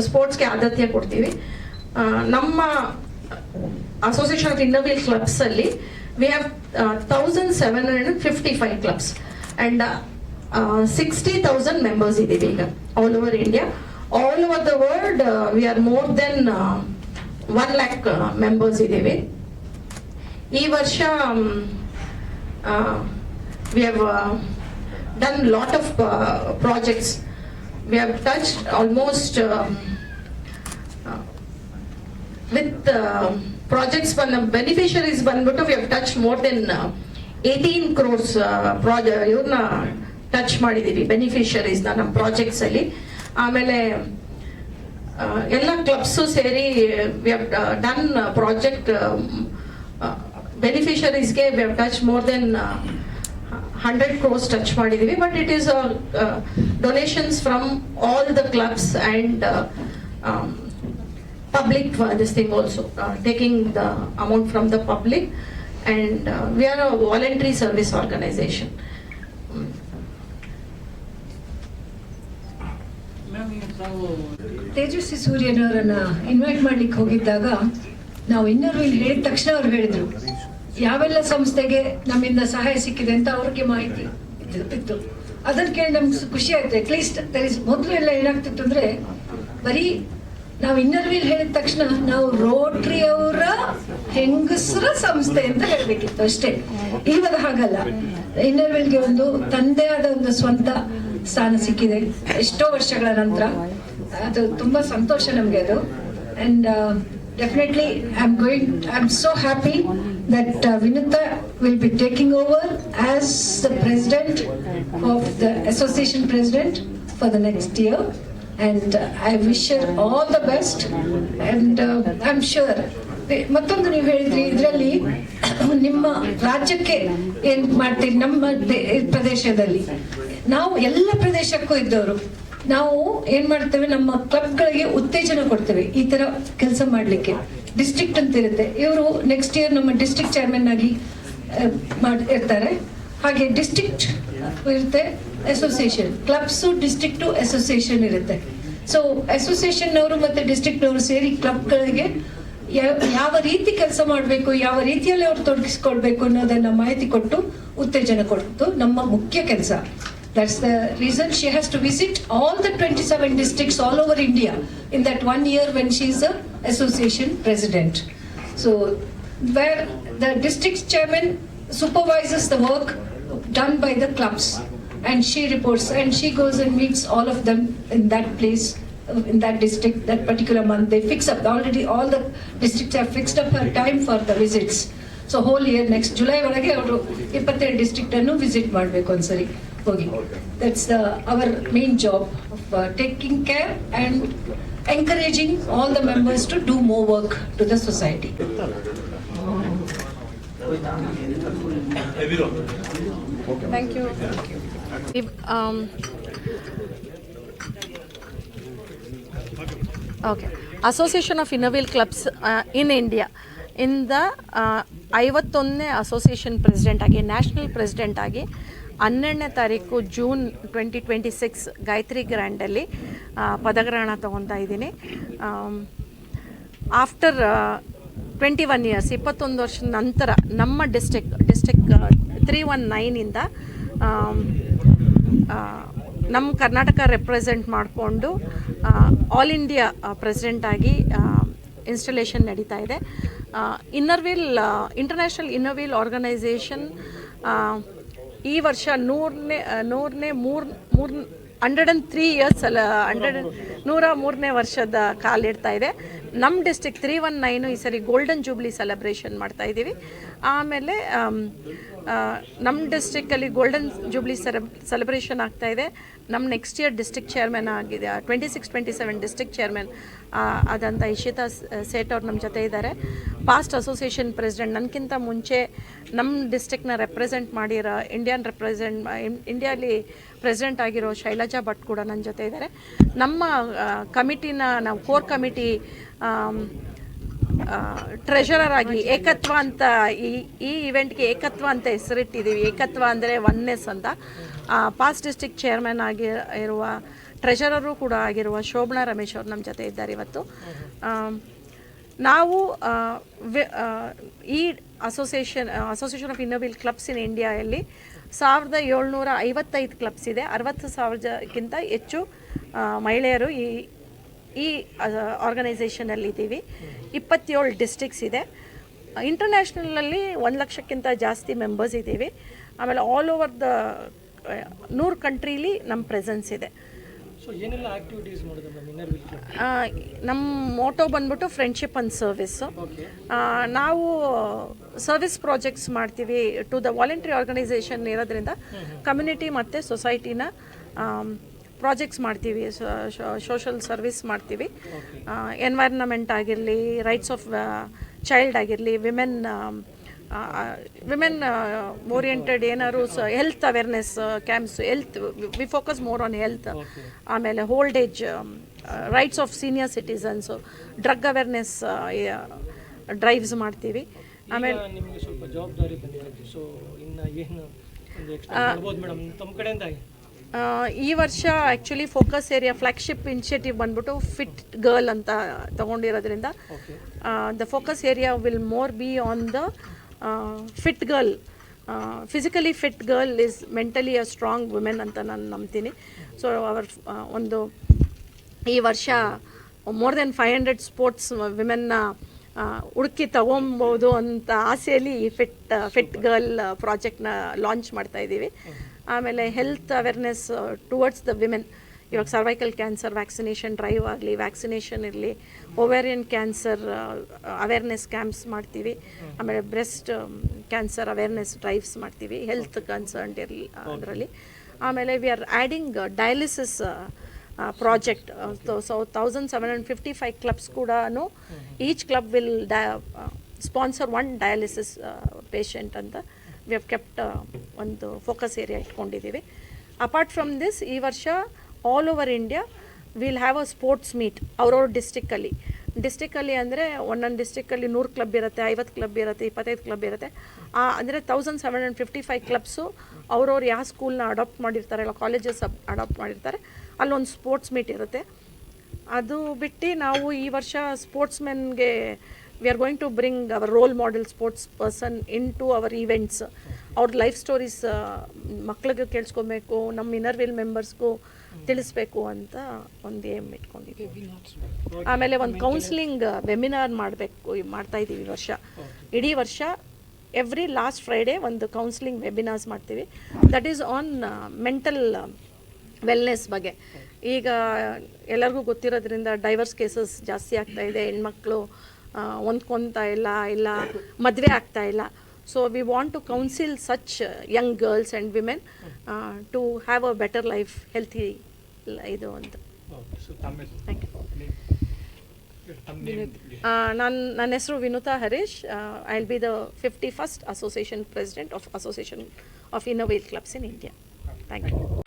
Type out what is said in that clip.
ಸ್ಪೋರ್ಟ್ಸ್ಗೆ ಆದ್ಯತೆ ಕೊಡ್ತೀವಿ. ನಮ್ಮ ಅಸೋಸಿಯೇಷನ್ ಆಫ್ ಇನ್ನೋವೇಲ್ ಕ್ಲಬ್ಸ್ ಅಲ್ಲಿ we have 1755 clubs and 60,000 members ಇದ್ದೀವಿ ಈಗ all over India. All over the world we are more than 1 lakh members ಇದ್ದೀವಿ. ಈ ವರ್ಷ we have done lot of projects. We have touched almost with projects when the beneficiaries ಬಂದ್ಬಿಟ್ಟು we have touched more than 18 crores ಇವ್ರನ್ನ touch ಮಾಡಿದೀವಿ beneficiaries ನಮ್ಮ projects ಅಲ್ಲಿ. ಆಮೇಲೆ ಎಲ್ಲ ಕ್ಲಬ್ಸ್ ಸೇರಿ we have done project beneficiaries-ಗೆ we have touched more than 100 crores touch ಮಾಡಿದೀವಿ. But it is donations from all the clubs and public this thing also, taking the amount from the public, and we are a voluntary service organization. Tejasvi ಸೂರ್ಯನವರನ್ನ invite ಮಾಡ್ಲಿಕ್ಕೆ ಹೋಗಿದ್ದಾಗ ನಾವು Inner Wheel ಹೇಳಿದ ತಕ್ಷಣ ಅವ್ರು ಹೇಳಿದ್ರು ಯಾವೆಲ್ಲ ಸಂಸ್ಥೆಗೆ ನಮ್ಮಿಂದ ಸಹಾಯ ಸಿಕ್ಕಿದೆ ಅಂತ ಅವ್ರಿಗೆ ಮಾಹಿತಿ ಇತ್ತು. ಅದನ್ನ ಕೇಳಿ ನಮ್ಗೆ ಖುಷಿ ಆಯ್ತು. ಅಟ್ಲೀಸ್ಟ್ ಮೊದಲು ಎಲ್ಲ ಏನಾಗ್ತಿತ್ತು ಅಂದ್ರೆ ಬರೀ ನಾವು ಇನ್ನರ್ವಿಲ್ ಹೇಳಿದ ತಕ್ಷಣ ನಾವು ರೋಟ್ರಿ ಅವರ ಹೆಂಗಸರ ಸಂಸ್ಥೆ ಅಂತ ಹೇಳ್ಬೇಕಿತ್ತು ಅಷ್ಟೇ. ಇವಾಗ ಹಾಗಲ್ಲ, ಇನ್ನರ್ವಿಲ್ಗೆ ಒಂದು ತಂದೆ ಆದ ಒಂದು ಸ್ವಂತ ಸ್ಥಾನ ಸಿಕ್ಕಿದೆ ಎಷ್ಟೋ ವರ್ಷಗಳ ನಂತರ. ಅದು ತುಂಬಾ ಸಂತೋಷ ನಮ್ಗೆ ಅದು. And definitely I'm so happy that Vinita will be taking over as the president of the association president for the next year, and I wish her all the best. And I'm sure ಮತ್ತೊಂದು ನೀವು ಹೇಳಿದ್ರಿ ಇದರಲ್ಲಿ ನಿಮ್ಮ ರಾಜ್ಯಕ್ಕೆ ಏನ್ ಮಾಡ್ತೀರಿ, ನಮ್ಮ ಪ್ರದೇಶದಲ್ಲಿ ನಾವು ಎಲ್ಲ ಪ್ರದೇಶಕ್ಕೂ ಇದ್ದವರು ನಾವು ಏನ್ ಮಾಡ್ತೇವೆ, ನಮ್ಮ ಕ್ಲಬ್ಗಳಿಗೆ ಉತ್ತೇಜನ ಕೊಡ್ತೇವೆ ಈ ತರ ಕೆಲಸ ಮಾಡ್ಲಿಕ್ಕೆ. ಡಿಸ್ಟ್ರಿಕ್ಟ್ ಅಂತ ಇರುತ್ತೆ, ಇವರು ನೆಕ್ಸ್ಟ್ ಇಯರ್ ನಮ್ಮ ಡಿಸ್ಟ್ರಿಕ್ಟ್ ಚೇರ್ಮನ್ ಆಗಿ ಇರ್ತಾರೆ. ಹಾಗೆ ಡಿಸ್ಟ್ರಿಕ್ಟ್ ಇರುತ್ತೆ, ಅಸೋಸಿಯೇಷನ್ ಕ್ಲಬ್ಸು ಡಿಸ್ಟ್ರಿಕ್ಟು ಅಸೋಸಿಯೇಷನ್ ಇರುತ್ತೆ. ಸೊ ಅಸೋಸಿಯೇಷನ್ ನವರು ಮತ್ತೆ ಡಿಸ್ಟ್ರಿಕ್ಟ್ ನವರು ಸೇರಿ ಕ್ಲಬ್ಗಳಿಗೆ ಯಾವ ರೀತಿ ಕೆಲಸ ಮಾಡಬೇಕು, ಯಾವ ರೀತಿಯಲ್ಲಿ ಅವ್ರು ತೊಡಗಿಸ್ಕೊಳ್ಬೇಕು ಅನ್ನೋದನ್ನ ಮಾಹಿತಿ ಕೊಟ್ಟು ಉತ್ತೇಜನ ಕೊಟ್ಟು ನಮ್ಮ ಮುಖ್ಯ ಕೆಲಸ. That's the reason she has to visit all the 27 districts all over India in that 1 year when she is a association president. So where the district chairman supervises the work done by the clubs and she reports and she goes and meets all of them in that place, in that district, that particular month. They fix up, already all the districts have fixed up her time for the visits. So whole year next July ಒಳಗೆ ಅವರು 27 district ಅನ್ನು visit ಮಾಡಬೇಕು ಒಂದ್ಸರಿ ಹೋಗಿ. That's our main job of taking care and encouraging all the members to do more work to the society. Thank you. Okay. Association of Innowell Clubs in India. ಇಂದ 51ನೇ association president ಆಗಿ, national president ಆಗಿ 12ನೇ ತಾರೀಕು June 2026 Gayatri ಗ್ರ್ಯಾಂಡಲ್ಲಿ ಪದಗ್ರಹಣ ತೊಗೊತಾ ಇದ್ದೀನಿ. After 21 years 21 ವರ್ಷದ ನಂತರ ನಮ್ಮ district 319ಇಂದ ನಮ್ಮ ಕರ್ನಾಟಕ ರೆಪ್ರೆಸೆಂಟ್ ಮಾಡಿಕೊಂಡು ಆಲ್ ಇಂಡಿಯಾ ಪ್ರೆಸಿಡೆಂಟ್ ಆಗಿ ಇನ್ಸ್ಟಾಲೇಷನ್ ನಡೀತಾ ಇದೆ. ಇಂಟರ್ನ್ಯಾಷನಲ್ ಇನ್ನೋವೇಲ್ ಆರ್ಗನೈಸೇಷನ್ ಈ ವರ್ಷ 103 ಇಯರ್ಸ್ 103ನೇ ವರ್ಷದ ಕಾಲಿಡ್ತಾ ಇದೆ. ನಮ್ಮ ಡಿಸ್ಟ್ರಿಕ್ಟ್ 319 ಈ ಸರಿ ಗೋಲ್ಡನ್ ಜೂಬ್ಲಿ ಸೆಲೆಬ್ರೇಷನ್ ಮಾಡ್ತಾ ಇದ್ದೀವಿ. ಆಮೇಲೆ ನಮ್ಮ ಡಿಸ್ಟ್ರಿಕ್ಕಲ್ಲಿ ಗೋಲ್ಡನ್ ಜೂಬ್ಲಿ ಸೆಲೆಬ್ರೇಷನ್ ಆಗ್ತಾ ಇದೆ. ನಮ್ಮ ನೆಕ್ಸ್ಟ್ ಇಯರ್ ಡಿಸ್ಟ್ರಿಕ್ಟ್ ಚೇರ್ಮನ್ ಆಗಿದೆ, 26-27 ಡಿಸ್ಟ್ರಿಕ್ಟ್ ಚೇರ್ಮನ್ ಆದಂಥ ಇಶಿತಾ ಸೇಠ್ ಅವ್ರು ನಮ್ಮ ಜೊತೆ ಇದ್ದಾರೆ. ಪಾಸ್ಟ್ ಅಸೋಸಿಯೇಷನ್ ಪ್ರೆಸಿಡೆಂಟ್, ನನಗಿಂತ ಮುಂಚೆ ನಮ್ಮ ಡಿಸ್ಟ್ರಿಕ್ನ ರೆಪ್ರೆಸೆಂಟ್ ಮಾಡಿರೋ ಇಂಡಿಯಾಲಿ ಪ್ರೆಸಿಡೆಂಟ್ ಆಗಿರೋ ಶೈಲಜಾ ಭಟ್ ಕೂಡ ನನ್ನ ಜೊತೆ ಇದ್ದಾರೆ. ನಮ್ಮ ಕಮಿಟಿನ ನಾವು ಕೋರ್ ಕಮಿಟಿ ಟ್ರೆಷರರ್ ಆಗಿ ಏಕತ್ವ ಅಂತ ಈ ಇವೆಂಟ್ಗೆ ಏಕತ್ವ ಅಂತ ಹೆಸರಿಟ್ಟಿದ್ದೀವಿ. ಏಕತ್ವ ಅಂದರೆ ಒನ್ನೆಸ್ ಅಂತ. ಪಾಸ್ಟ್ ಡಿಸ್ಟ್ರಿಕ್ಟ್ ಚೇರ್ಮನ್ ಆಗಿ ಇರುವ ಟ್ರೆಷರರು ಕೂಡ ಆಗಿರುವ ಶೋಭನಾ ರಮೇಶ್ ಅವರು ನಮ್ಮ ಜೊತೆ ಇದ್ದಾರೆ ಇವತ್ತು. ನಾವು ಈ association of inner wheel clubs in ಇಂಡಿಯಾಯಲ್ಲಿ 1755 ಕ್ಲಬ್ಸ್ ಇದೆ. 60,000ಕ್ಕಿಂತ ಹೆಚ್ಚು ಮಹಿಳೆಯರು ಈ ಆರ್ಗನೈಸೇಷನಲ್ಲಿ ಇದ್ದೀವಿ. 27 ಡಿಸ್ಟ್ರಿಕ್ಸ್ ಇದೆ. ಇಂಟರ್ನ್ಯಾಷನಲಲ್ಲಿ 1 ಲಕ್ಷಕ್ಕಿಂತ ಜಾಸ್ತಿ ಮೆಂಬರ್ಸ್ ಇದ್ದೀವಿ. ಆಮೇಲೆ ಆಲ್ ಓವರ್ ದ 100 ಕಂಟ್ರೀಲಿ ನಮ್ಮ ಪ್ರೆಸೆನ್ಸ್ ಇದೆ. ನಮ್ಮ ಮೋಟೋ ಬಂದ್ಬಿಟ್ಟು ಫ್ರೆಂಡ್ಶಿಪ್ ಆ್ಯಂಡ್ ಸರ್ವಿಸ್ಸು. ನಾವು ಸರ್ವಿಸ್ ಪ್ರಾಜೆಕ್ಟ್ಸ್ ಮಾಡ್ತೀವಿ ಟು ದ ವಾಲಂಟ್ರಿ ಆರ್ಗನೈಸೇಷನ್ ಇರೋದ್ರಿಂದ ಕಮ್ಯುನಿಟಿ ಮತ್ತು ಸೊಸೈಟಿನ ಪ್ರಾಜೆಕ್ಟ್ಸ್ ಮಾಡ್ತೀವಿ, ಸೋಷಲ್ ಸರ್ವಿಸ್ ಮಾಡ್ತೀವಿ. ಎನ್ವೈರ್ನಮೆಂಟ್ ಆಗಿರಲಿ, ರೈಟ್ಸ್ ಆಫ್ ಚೈಲ್ಡ್ ಆಗಿರಲಿ, ವಿಮೆನ್ ಓರಿಯೆಂಟೆಡ್ ಏನಾದ್ರು health awareness camps, we focus more on health. ಆಮೇಲೆ old age, rights of senior citizens, drug awareness drives ಮಾಡ್ತೀವಿ. ಆಮೇಲೆ ನಿಮಗೆ ಸ್ವಲ್ಪ ಜವಾಬ್ದಾರಿ ಬಂದಿದೆ, ಸೊ ಇನ್ನು ಏನು ಮೇಡಮ್ ತಮ್ಮ ಕಡೆಯಿಂದ ಈ ವರ್ಷ actually focus area flagship initiative ಬಂದ್ಬಿಟ್ಟು ಫಿಟ್ ಗರ್ಲ್ ಅಂತ ತೊಗೊಂಡಿರೋದ್ರಿಂದ the focus area will more be on the fit girl. Physically fit girl is mentally a strong women ಅಂತ ನಾನು ನಂಬ್ತೀನಿ. ಸೊ ಈ ವರ್ಷ ಮೋರ್ ದೆನ್ 500 ಸ್ಪೋರ್ಟ್ಸ್ ವಿಮೆನ್ನ ಹುಡುಕಿ ತಗೊಬೋದು ಅಂತ ಆಸೆಯಲ್ಲಿ ಫಿಟ್ ಗರ್ಲ್ ಪ್ರಾಜೆಕ್ಟ್ನ ಲಾಂಚ್ ಮಾಡ್ತಾ ಇದ್ದೀವಿ. ಆಮೇಲೆ health awareness towards the women, ಇವಾಗ ಸರ್ವೈಕಲ್ ಕ್ಯಾನ್ಸರ್ ವ್ಯಾಕ್ಸಿನೇಷನ್ ಡ್ರೈವ್ ಆಗಲಿ, ವ್ಯಾಕ್ಸಿನೇಷನ್ ಇರಲಿ, ಓವೇರಿಯನ್ ಕ್ಯಾನ್ಸರ್ ಅವೇರ್ನೆಸ್ ಕ್ಯಾಂಪ್ಸ್ ಮಾಡ್ತೀವಿ. ಆಮೇಲೆ ಬ್ರೆಸ್ಟ್ ಕ್ಯಾನ್ಸರ್ ಅವೇರ್ನೆಸ್ ಡ್ರೈವ್ಸ್ ಮಾಡ್ತೀವಿ, ಹೆಲ್ತ್ ಕನ್ಸರ್ನ್ಡ್ ಇರಲಿ ಅದರಲ್ಲಿ. ಆಮೇಲೆ we are adding dialysis project. So 1755 clubs ಕೂಡ each club will sponsor 1 dialysis patient ಅಂತ ವಿ ಹ್ಯಾವ್ ಕೆಪ್ಟ್ ಒಂದು ಫೋಕಸ್ ಏರಿಯಾ ಇಟ್ಕೊಂಡಿದ್ದೀವಿ. ಅಪಾರ್ಟ್ ಫ್ರಮ್ ದಿಸ್, ಈ ವರ್ಷ all over India will have a sports meet ಅವ್ರವ್ರ ಡಿಸ್ಟಿಕ್ಕಲ್ಲಿ ಅಂದರೆ ಒಂದೊಂದು ಡಿಸ್ಟಿಕ್ಕಲ್ಲಿ 100 ಕ್ಲಬ್ ಇರುತ್ತೆ, 50 ಕ್ಲಬ್ ಇರುತ್ತೆ, 25 ಕ್ಲಬ್ ಇರುತ್ತೆ. ಅಂದರೆ 1755 ಕ್ಲಬ್ಸು ಅವ್ರವ್ರು ಯಾವ ಸ್ಕೂಲ್ನ ಅಡಾಪ್ಟ್ ಮಾಡಿರ್ತಾರೆ, ಇಲ್ಲ ಕಾಲೇಜಸ್ ಅಡಾಪ್ಟ್ ಮಾಡಿರ್ತಾರೆ, ಅಲ್ಲೊಂದು ಸ್ಪೋರ್ಟ್ಸ್ ಮೀಟ್ ಇರುತ್ತೆ. ಅದು ಬಿಟ್ಟು ನಾವು ಈ ವರ್ಷ ಸ್ಪೋರ್ಟ್ಸ್ಮೆನ್ಗೆ we are going to bring our role model sports person in to our events. ಅವ್ರ ಲೈಫ್ ಸ್ಟೋರೀಸ್ ಮಕ್ಳಿಗೆ ಕೇಳಿಸ್ಕೊಬೇಕು, ನಮ್ಮ ಇನ್ನರ್ವಿಲ್ ಮೆಂಬರ್ಸ್ಗೂ ತಿಳಿಸ್ಬೇಕು ಅಂತ ಒಂದು ಏಮ್ ಇಟ್ಕೊಂಡಿದ್ದೀವಿ. ಆಮೇಲೆ ಒಂದು ಕೌನ್ಸಿಲಿಂಗ್ ವೆಬಿನಾರ್ ಮಾಡ್ತಾ ಇದ್ದೀವಿ ಈ ವರ್ಷ. ಇಡೀ ವರ್ಷ ಎವ್ರಿ ಲಾಸ್ಟ್ ಫ್ರೈಡೇ ಒಂದು ಕೌನ್ಸಿಲಿಂಗ್ ವೆಬಿನಾರ್ಸ್ ಮಾಡ್ತೀವಿ. That is on mental wellness ಬಗ್ಗೆ. ಈಗ ಎಲ್ಲರಿಗೂ ಗೊತ್ತಿರೋದ್ರಿಂದ ಡೈವರ್ಸ್ ಕೇಸಸ್ ಜಾಸ್ತಿ ಆಗ್ತಾಯಿದೆ, ಹೆಣ್ಮಕ್ಳು ಹೊಂದ್ಕೊತಾ ಇಲ್ಲ ಮದುವೆ ಆಗ್ತಾ ಇಲ್ಲ. So we want to counsel such young girls and women to have a better life, healthy ಇದು ಅಂತ. Thank you. ನನ್ನ ಹೆಸರು Vinutha Harish. I will be the 51st association president of association of inner wheel clubs in India. Thank you.